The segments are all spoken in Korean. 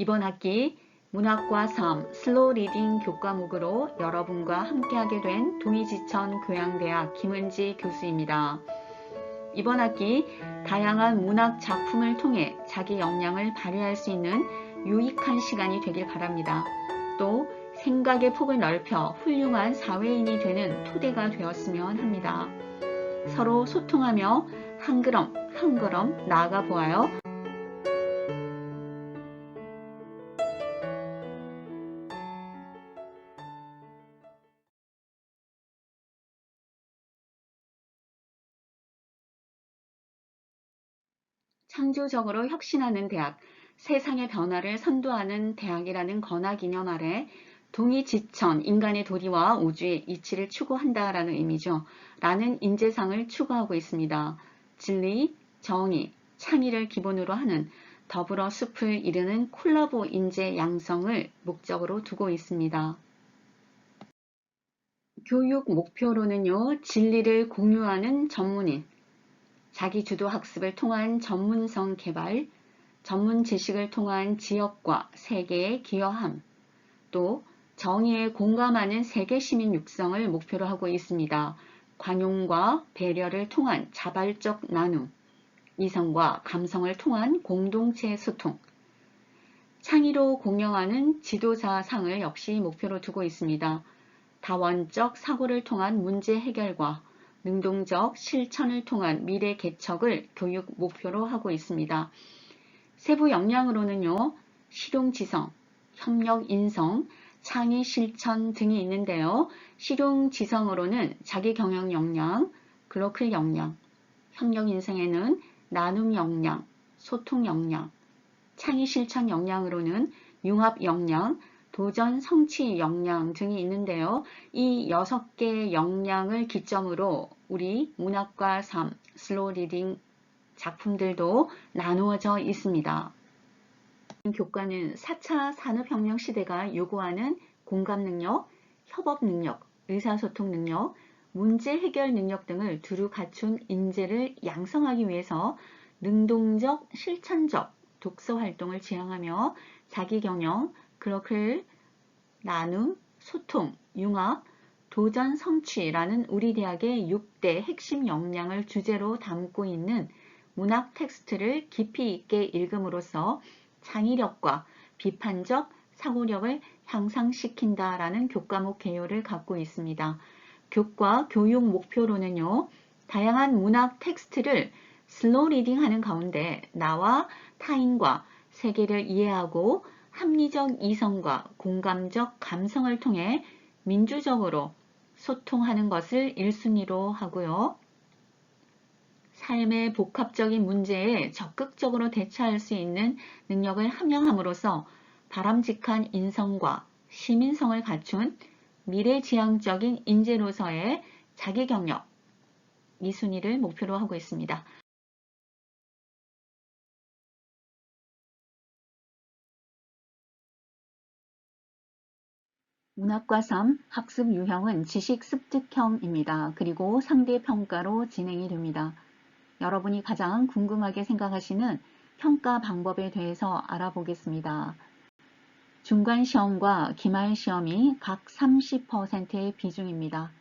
이번 학기 문학과 삶 슬로우 리딩 교과목으로 여러분과 함께하게 된 동이지천 교양대학 김은지 교수입니다. 이번 학기 다양한 문학 작품을 통해 자기 역량을 발휘할 수 있는 유익한 시간이 되길 바랍니다. 또 생각의 폭을 넓혀 훌륭한 사회인이 되는 토대가 되었으면 합니다. 서로 소통하며 한 걸음 한 걸음 나아가 보아요. 창조적으로 혁신하는 대학, 세상의 변화를 선도하는 대학이라는 건화기념 아래 동이지천, 인간의 도리와 우주의 이치를 추구한다라는 의미죠. 라는 인재상을 추구하고 있습니다. 진리, 정의, 창의를 기본으로 하는 더불어 숲을 이루는 콜라보 인재 양성을 목적으로 두고 있습니다. 교육 목표로는요, 진리를 공유하는 전문인, 자기주도 학습을 통한 전문성 개발, 전문 지식을 통한 지역과 세계의 기여함, 또 정의에 공감하는 세계 시민 육성을 목표로 하고 있습니다. 관용과 배려를 통한 자발적 나눔, 이성과 감성을 통한 공동체 소통, 창의로 공영하는 지도자상을 역시 목표로 두고 있습니다. 다원적 사고를 통한 문제 해결과 능동적 실천을 통한 미래 개척을 교육 목표로 하고 있습니다. 세부 역량으로는요, 실용지성, 협력인성, 창의 실천 등이 있는데요. 실용지성으로는 자기경영 역량, 글로컬 역량, 협력인성에는 나눔 역량, 소통 역량, 창의 실천 역량으로는 융합 역량, 도전 성취 역량 등이 있는데요. 이 6개의 역량을 기점으로 우리 문학과 삶, 슬로우 리딩 작품들도 나누어져 있습니다. 교과는 4차 산업혁명 시대가 요구하는 공감 능력, 협업 능력, 의사소통 능력, 문제 해결 능력 등을 두루 갖춘 인재를 양성하기 위해서 능동적, 실천적 독서 활동을 지향하며 자기경영, 글로컬, 나눔, 소통, 융합, 도전 성취라는 우리 대학의 6대 핵심 역량을 주제로 담고 있는 문학 텍스트를 깊이 있게 읽음으로써 창의력과 비판적 사고력을 향상시킨다라는 교과목 개요를 갖고 있습니다. 교과 교육 목표로는요, 다양한 문학 텍스트를 슬로우 리딩하는 가운데 나와 타인과 세계를 이해하고 합리적 이성과 공감적 감성을 통해 민주적으로 소통하는 것을 1순위로 하고요. 삶의 복합적인 문제에 적극적으로 대처할 수 있는 능력을 함양함으로써 바람직한 인성과 시민성을 갖춘 미래지향적인 인재로서의 자기경력 2순위를 목표로 하고 있습니다. 문학과 삶 학습 유형은 지식 습득형입니다. 그리고 상대평가로 진행이 됩니다. 여러분이 가장 궁금하게 생각하시는 평가 방법에 대해서 알아보겠습니다. 중간시험과 기말시험이 각 30%의 비중입니다.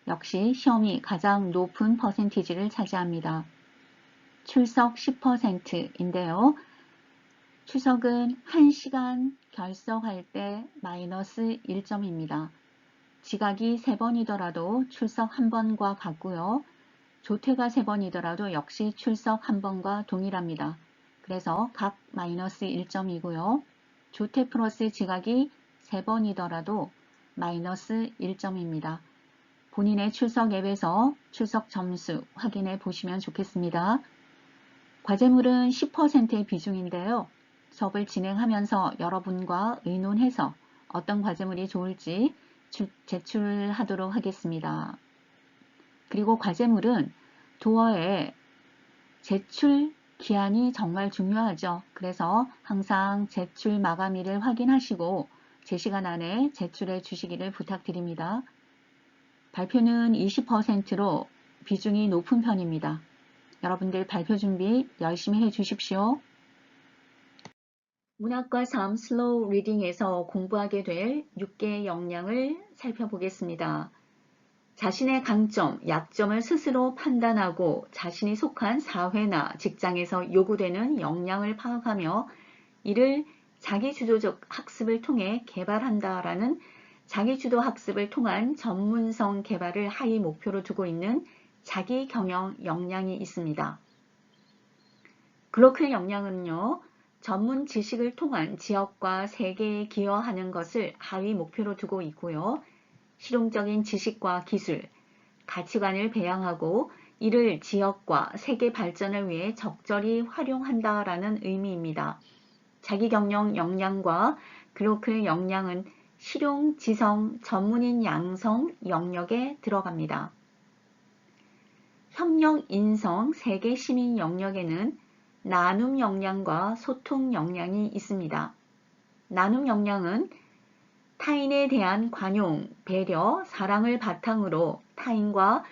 역시 시험이 가장 높은 퍼센티지를 차지합니다. 출석 10%인데요. 출석은 1시간 결석할 때 마이너스 1점입니다. 지각이 3번이더라도 출석 1번과 같고요. 조퇴가 3번이더라도 역시 출석 1번과 동일합니다. 그래서 각 마이너스 1점이고요. 조퇴 플러스 지각이 3번이더라도 마이너스 1점입니다. 본인의 출석 앱에서 출석 점수 확인해 보시면 좋겠습니다. 과제물은 10%의 비중인데요. 수업을 진행하면서 여러분과 의논해서 어떤 과제물이 좋을지 제출하도록 하겠습니다. 그리고 과제물은 도어에 제출 기한이 정말 중요하죠. 그래서 항상 제출 마감일을 확인하시고 제 시간 안에 제출해 주시기를 부탁드립니다. 발표는 20%로 비중이 높은 편입니다. 여러분들 발표 준비 열심히 해 주십시오. 문학과 삶 슬로우 리딩에서 공부하게 될 6개의 역량을 살펴보겠습니다. 자신의 강점, 약점을 스스로 판단하고 자신이 속한 사회나 직장에서 요구되는 역량을 파악하며 이를 자기주도적 학습을 통해 개발한다라는 자기주도 학습을 통한 전문성 개발을 하위 목표로 두고 있는 자기경영 역량이 있습니다. 글로컬 역량은요, 전문 지식을 통한 지역과 세계에 기여하는 것을 하위 목표로 두고 있고요. 실용적인 지식과 기술, 가치관을 배양하고 이를 지역과 세계 발전을 위해 적절히 활용한다라는 의미입니다. 자기경영 역량과 글로컬 역량은 실용, 지성, 전문인 양성 영역에 들어갑니다. 협력, 인성, 세계 시민 영역에는 나눔 역량과 소통 역량이 있습니다. 나눔 역량은 타인에 대한 관용, 배려, 사랑을 바탕으로 타인과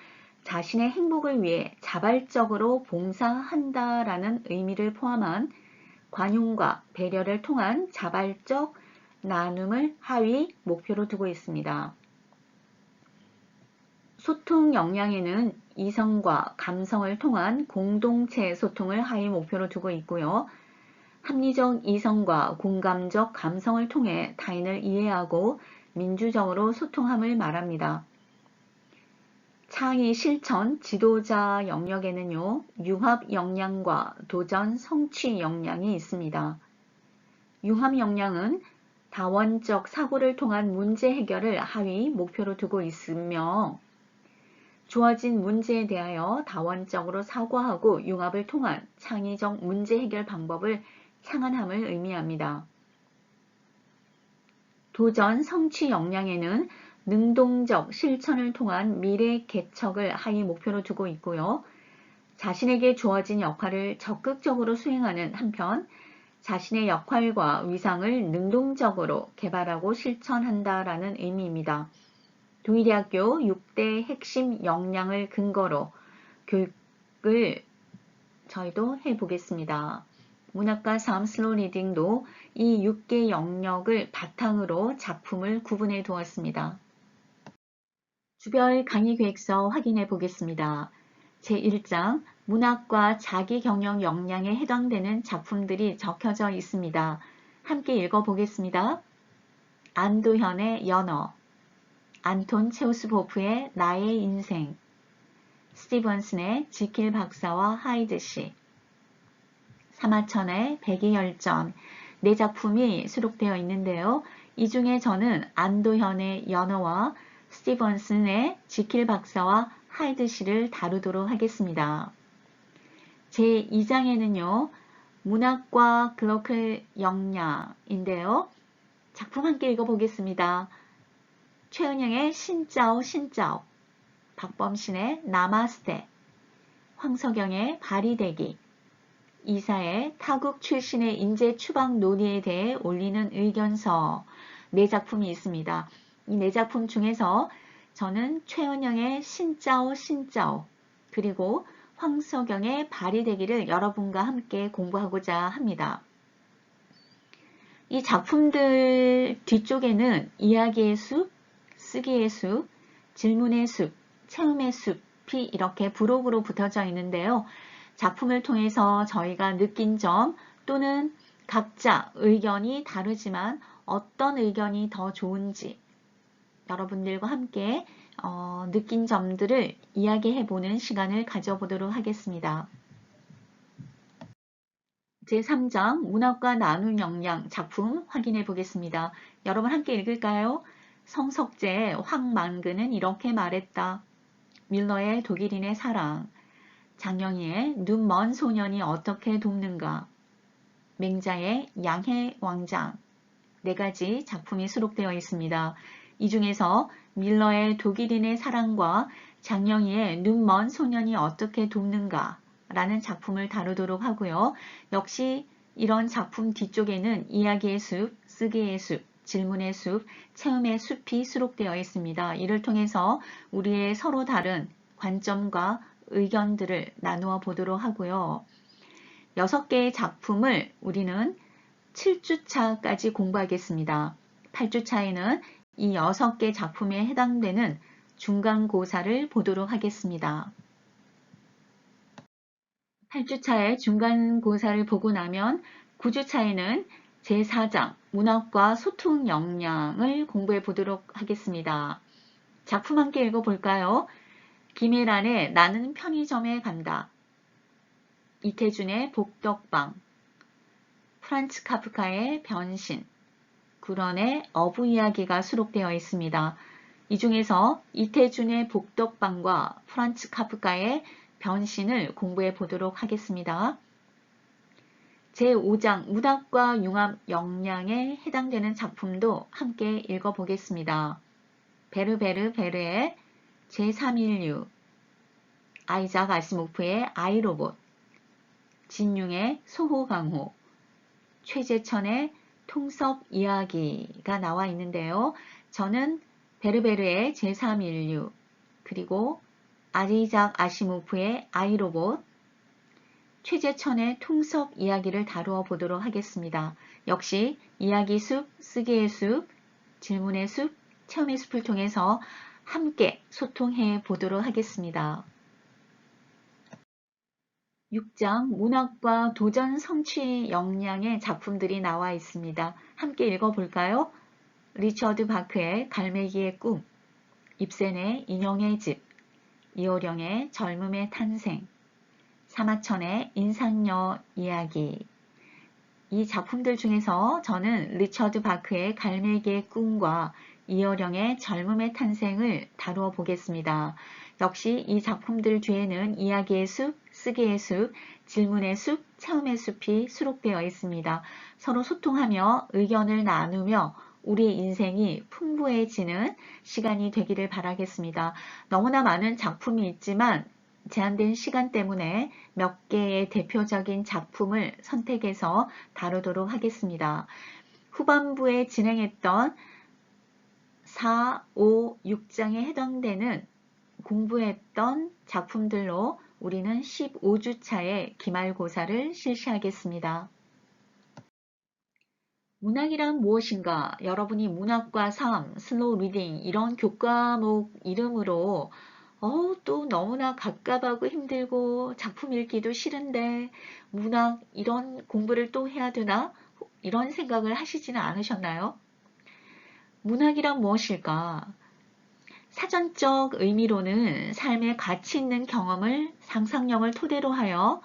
자신의 행복을 위해 자발적으로 봉사한다라는 의미를 포함한 관용과 배려를 통한 자발적 나눔을 하위 목표로 두고 있습니다. 소통 역량에는 이성과 감성을 통한 공동체 소통을 하위 목표로 두고 있고요. 합리적 이성과 공감적 감성을 통해 타인을 이해하고 민주적으로 소통함을 말합니다. 창의 실천 지도자 영역에는요, 융합 역량과 도전 성취 역량이 있습니다. 융합 역량은 다원적 사고를 통한 문제 해결을 하위 목표로 두고 있으며 주어진 문제에 대하여 다원적으로 사고하고 융합을 통한 창의적 문제 해결 방법을 창안함을 의미합니다. 도전 성취 역량에는 능동적 실천을 통한 미래 개척을 하위 목표로 두고 있고요. 자신에게 주어진 역할을 적극적으로 수행하는 한편 자신의 역할과 위상을 능동적으로 개발하고 실천한다라는 의미입니다. 동의대학교 6대 핵심 역량을 근거로 교육을 저희도 해보겠습니다. 문학과 삶 슬로우 리딩도 이 6개 영역을 바탕으로 작품을 구분해 두었습니다. 주별 강의 계획서 확인해 보겠습니다. 제1장 문학과 자기경영 역량에 해당되는 작품들이 적혀져 있습니다. 함께 읽어보겠습니다. 안도현의 연어, 안톤 체우스호프의 나의 인생, 스티븐슨의 지킬 박사와 하이드 씨, 사마천의 백이혈전, 네 작품이 수록되어 있는데요. 이 중에 저는 안도현의 연어와 스티븐슨의 지킬 박사와 하이드 씨를 다루도록 하겠습니다. 제2장에는요. 문학과 글로컬 역량인데요. 작품 함께 읽어보겠습니다. 최은영의 신짜오 신짜오, 박범신의 나마스테, 황석영의 발이대기, 이사의 타국 출신의 인재 추방 논의에 대해 올리는 의견서 네 작품이 있습니다. 이 네 작품 중에서 저는 최은영의 신짜오 신짜오 그리고 황석영의 발이대기를 여러분과 함께 공부하고자 합니다. 이 작품들 뒤쪽에는 이야기의 숲, 쓰기의 숲, 질문의 숲, 체험의 숲이 이렇게 부록으로 붙어져 있는데요. 작품을 통해서 저희가 느낀 점 또는 각자 의견이 다르지만 어떤 의견이 더 좋은지 여러분들과 함께 느낀 점들을 이야기해보는 시간을 가져보도록 하겠습니다. 제3장 문학과 나눔 역량 작품 확인해 보겠습니다. 여러분 함께 읽을까요? 성석재 황만근은 이렇게 말했다. 밀러의 독일인의 사랑, 장영희의 눈먼 소년이 어떻게 돕는가, 맹자의 양해 왕장, 네 가지 작품이 수록되어 있습니다. 이 중에서 밀러의 독일인의 사랑과 장영희의 눈먼 소년이 어떻게 돕는가 라는 작품을 다루도록 하고요. 역시 이런 작품 뒤쪽에는 이야기의 숲, 쓰기의 숲, 질문의 숲, 체험의 숲이 수록되어 있습니다. 이를 통해서 우리의 서로 다른 관점과 의견들을 나누어 보도록 하고요. 6개의 작품을 우리는 7주차까지 공부하겠습니다. 8주차에는 이 6개 작품에 해당되는 중간고사를 보도록 하겠습니다. 8주차의 중간고사를 보고 나면 9주차에는 제4장 문학과 소통 역량을 공부해 보도록 하겠습니다. 작품 함께 읽어볼까요? 김혜란의 나는 편의점에 간다. 이태준의 복덕방, 프란츠 카프카의 변신, 구런의 어부 이야기가 수록되어 있습니다. 이 중에서 이태준의 복덕방과 프란츠 카프카의 변신을 공부해 보도록 하겠습니다. 제5장 문학과 융합 역량에 해당되는 작품도 함께 읽어보겠습니다. 베르베르 베르의 제3인류, 아이작 아시모프의 아이로봇, 진융의 소호강호, 최재천의 통섭 이야기가 나와 있는데요. 저는 베르베르의 제3인류, 그리고 아이작 아시모프의 아이로봇, 최재천의 통섭 이야기를 다루어 보도록 하겠습니다. 역시 이야기 숲, 쓰기의 숲, 질문의 숲, 체험의 숲을 통해서 함께 소통해 보도록 하겠습니다. 6장 문학과 도전 성취 역량의 작품들이 나와 있습니다. 함께 읽어볼까요? 리처드 바크의 갈매기의 꿈, 입센의 인형의 집, 이호령의 젊음의 탄생, 사마천의 인상녀 이야기. 이 작품들 중에서 저는 리처드 바크의 갈매기의 꿈과 이호령의 젊음의 탄생을 다루어 보겠습니다. 역시 이 작품들 뒤에는 이야기의 숲, 쓰기의 숲, 질문의 숲, 체험의 숲이 수록되어 있습니다. 서로 소통하며 의견을 나누며 우리 인생이 풍부해지는 시간이 되기를 바라겠습니다. 너무나 많은 작품이 있지만 제한된 시간 때문에 몇 개의 대표적인 작품을 선택해서 다루도록 하겠습니다. 후반부에 진행했던 4, 5, 6장에 해당되는 공부했던 작품들로 우리는 15주차의 기말고사를 실시하겠습니다. 문학이란 무엇인가? 여러분이 문학과 삶, 슬로우 리딩 이런 교과목 이름으로 또 너무나 갑갑하고 힘들고 작품 읽기도 싫은데 문학 이런 공부를 또 해야 되나? 이런 생각을 하시지는 않으셨나요? 문학이란 무엇일까? 사전적 의미로는 삶의 가치 있는 경험을 상상력을 토대로 하여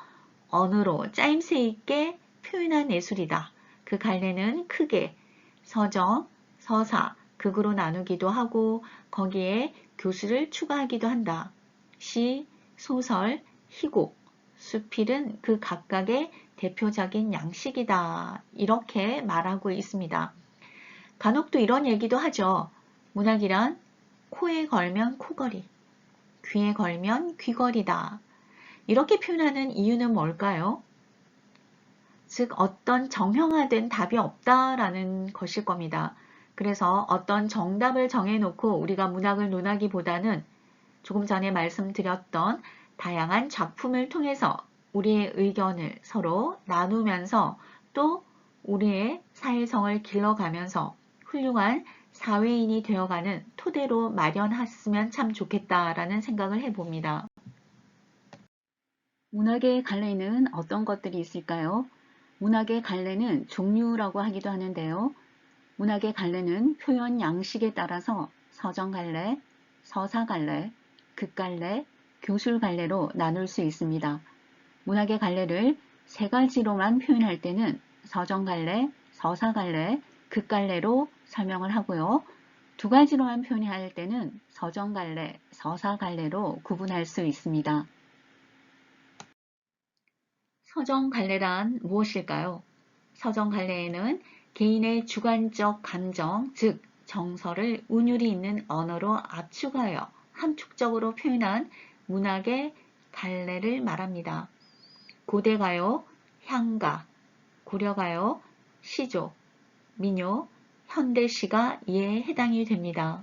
언어로 짜임새 있게 표현한 예술이다. 그 갈래는 크게 서정, 서사, 극으로 나누기도 하고 거기에 교수를 추가하기도 한다. 시, 소설, 희곡, 수필은 그 각각의 대표적인 양식이다. 이렇게 말하고 있습니다. 간혹 또 이런 얘기도 하죠. 문학이란 코에 걸면 코걸이, 귀에 걸면 귀걸이다. 이렇게 표현하는 이유는 뭘까요? 즉 어떤 정형화된 답이 없다라는 것일 겁니다. 그래서 어떤 정답을 정해놓고 우리가 문학을 논하기보다는 조금 전에 말씀드렸던 다양한 작품을 통해서 우리의 의견을 서로 나누면서 또 우리의 사회성을 길러가면서 훌륭한 사회인이 되어가는 토대로 마련했으면 참 좋겠다라는 생각을 해봅니다. 문학의 갈래는 어떤 것들이 있을까요? 문학의 갈래는 종류라고 하기도 하는데요. 문학의 갈래는 표현 양식에 따라서 서정 갈래, 서사 갈래, 극 갈래, 교술 갈래로 나눌 수 있습니다. 문학의 갈래를 세 가지로만 표현할 때는 서정 갈래, 서사 갈래, 극 갈래로 설명을 하고요. 두 가지로만 표현할 때는 서정 갈래, 서사 갈래로 구분할 수 있습니다. 서정 갈래란 무엇일까요? 서정 갈래에는 개인의 주관적 감정, 즉 정서를 운율이 있는 언어로 압축하여 함축적으로 표현한 문학의 갈래를 말합니다. 고대가요, 향가, 고려가요, 시조, 민요, 현대시가 이에 해당이 됩니다.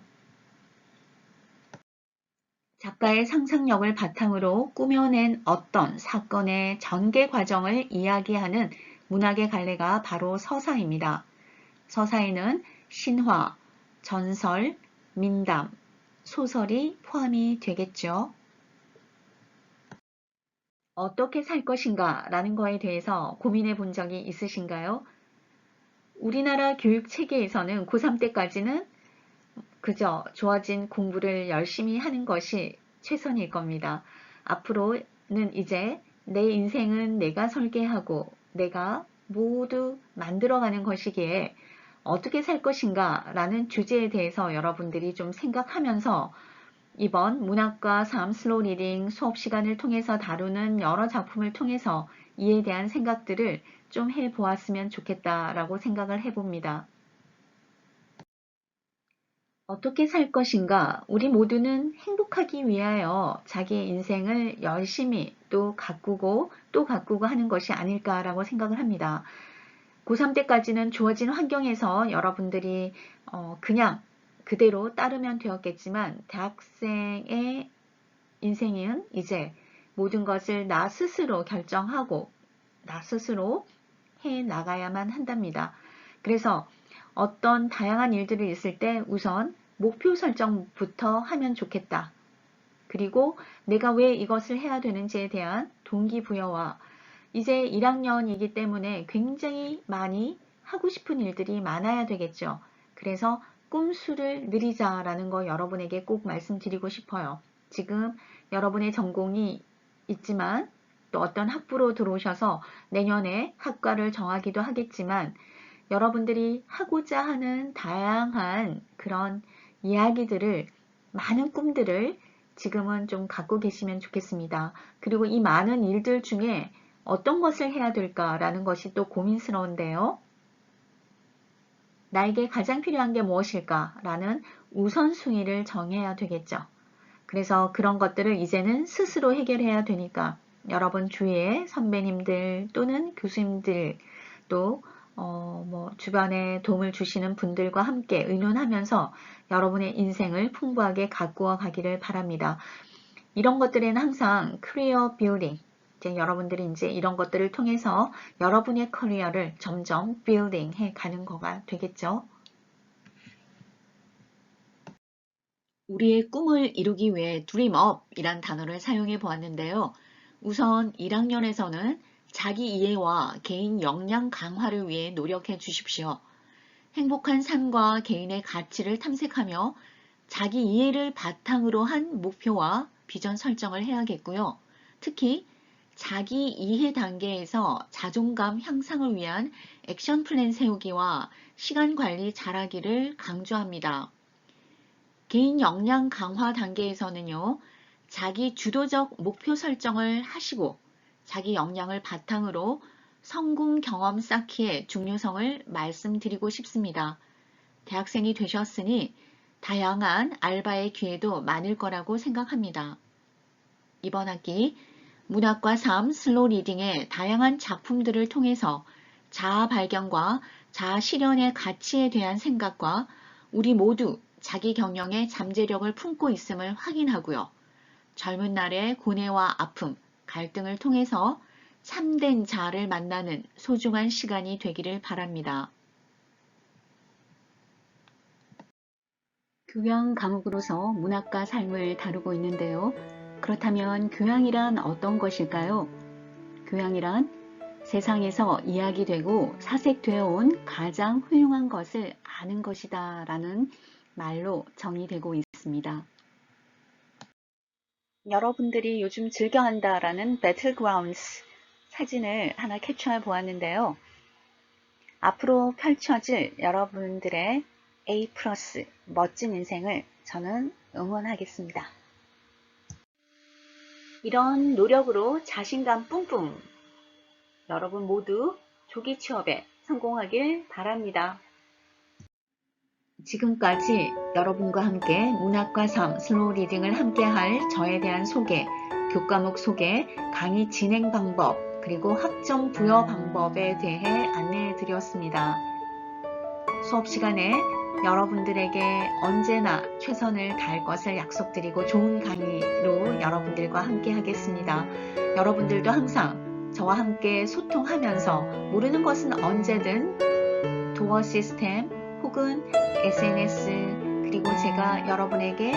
작가의 상상력을 바탕으로 꾸며낸 어떤 사건의 전개 과정을 이야기하는 문학의 갈래가 바로 서사입니다. 서사에는 신화, 전설, 민담, 소설이 포함이 되겠죠. 어떻게 살 것인가 라는 거에 대해서 고민해 본 적이 있으신가요? 우리나라 교육 체계에서는 고3 때까지는 그저 주어진 공부를 열심히 하는 것이 최선일 겁니다. 앞으로는 이제 내 인생은 내가 설계하고 내가 모두 만들어가는 것이기에 어떻게 살 것인가 라는 주제에 대해서 여러분들이 좀 생각하면서 이번 문학과 삶 슬로우 리딩 수업 시간을 통해서 다루는 여러 작품을 통해서 이에 대한 생각들을 좀 해보았으면 좋겠다라고 생각을 해봅니다. 어떻게 살 것인가? 우리 모두는 행복하기 위하여 자기의 인생을 열심히 또 가꾸고 하는 것이 아닐까라고 생각을 합니다. 고3 때까지는 주어진 환경에서 여러분들이 그냥 그대로 따르면 되었겠지만 대학생의 인생은 이제 모든 것을 나 스스로 결정하고 나 스스로 해 나가야만 한답니다. 그래서 어떤 다양한 일들이 있을 때 우선 목표 설정부터 하면 좋겠다. 그리고 내가 왜 이것을 해야 되는지에 대한 동기부여와 이제 1학년이기 때문에 굉장히 많이 하고 싶은 일들이 많아야 되겠죠. 그래서 꿈수를 늘리자라는 거 여러분에게 꼭 말씀드리고 싶어요. 지금 여러분의 전공이 있지만 또 어떤 학부로 들어오셔서 내년에 학과를 정하기도 하겠지만 여러분들이 하고자 하는 다양한 그런 이야기들을 많은 꿈들을 지금은 좀 갖고 계시면 좋겠습니다. 그리고 이 많은 일들 중에 어떤 것을 해야 될까라는 것이 또 고민스러운데요. 나에게 가장 필요한 게 무엇일까라는 우선순위를 정해야 되겠죠. 그래서 그런 것들을 이제는 스스로 해결해야 되니까 여러분 주위에 선배님들 또는 교수님들 또 주변에 도움을 주시는 분들과 함께 의논하면서 여러분의 인생을 풍부하게 가꾸어 가기를 바랍니다. 이런 것들에는 항상 커리어 빌딩, 이제 여러분들이 이제 이런 것들을 통해서 여러분의 커리어를 점점 빌딩 해 가는 거가 되겠죠. 우리의 꿈을 이루기 위해 Dream Up 이란 단어를 사용해 보았는데요. 우선 1학년에서는 자기 이해와 개인 역량 강화를 위해 노력해 주십시오. 행복한 삶과 개인의 가치를 탐색하며 자기 이해를 바탕으로 한 목표와 비전 설정을 해야겠고요. 특히 자기 이해 단계에서 자존감 향상을 위한 액션 플랜 세우기와 시간 관리 잘하기를 강조합니다. 개인 역량 강화 단계에서는요, 자기 주도적 목표 설정을 하시고 자기 역량을 바탕으로 성공 경험 쌓기의 중요성을 말씀드리고 싶습니다. 대학생이 되셨으니 다양한 알바의 기회도 많을 거라고 생각합니다. 이번 학기 문학과 삶 슬로우 리딩의 다양한 작품들을 통해서 자아 발견과 자아 실현의 가치에 대한 생각과 우리 모두 자기 경영의 잠재력을 품고 있음을 확인하고요. 젊은 날의 고뇌와 아픔, 갈등을 통해서 참된 자아를 만나는 소중한 시간이 되기를 바랍니다. 교양 과목으로서 문학과 삶을 다루고 있는데요. 그렇다면 교양이란 어떤 것일까요? 교양이란 세상에서 이야기되고 사색되어 온 가장 훌륭한 것을 아는 것이다 라는 말로 정의되고 있습니다. 여러분들이 요즘 즐겨한다라는 배틀그라운드 사진을 하나 캡처해 보았는데요. 앞으로 펼쳐질 여러분들의 A+ 멋진 인생을 저는 응원하겠습니다. 이런 노력으로 자신감 뿜뿜 여러분 모두 조기 취업에 성공하길 바랍니다. 지금까지 여러분과 함께 문학과 삶 슬로우 리딩을 함께할 저에 대한 소개, 교과목 소개, 강의 진행 방법, 그리고 학점 부여 방법에 대해 안내해 드렸습니다. 수업 시간에 여러분들에게 언제나 최선을 다할 것을 약속드리고 좋은 강의로 여러분들과 함께 하겠습니다. 여러분들도 항상 저와 함께 소통하면서 모르는 것은 언제든 도어 시스템 혹은 SNS 그리고 제가 여러분에게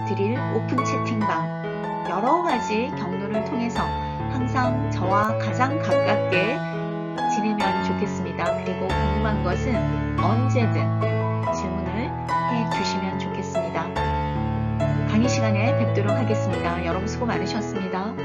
드릴 오픈 채팅방 여러 가지 경로를 통해서 항상 저와 가장 가깝게 지내면 좋겠습니다. 그리고 궁금한 것은 언제든 질문을 해주시면 좋겠습니다. 강의 시간에 뵙도록 하겠습니다. 여러분 수고 많으셨습니다.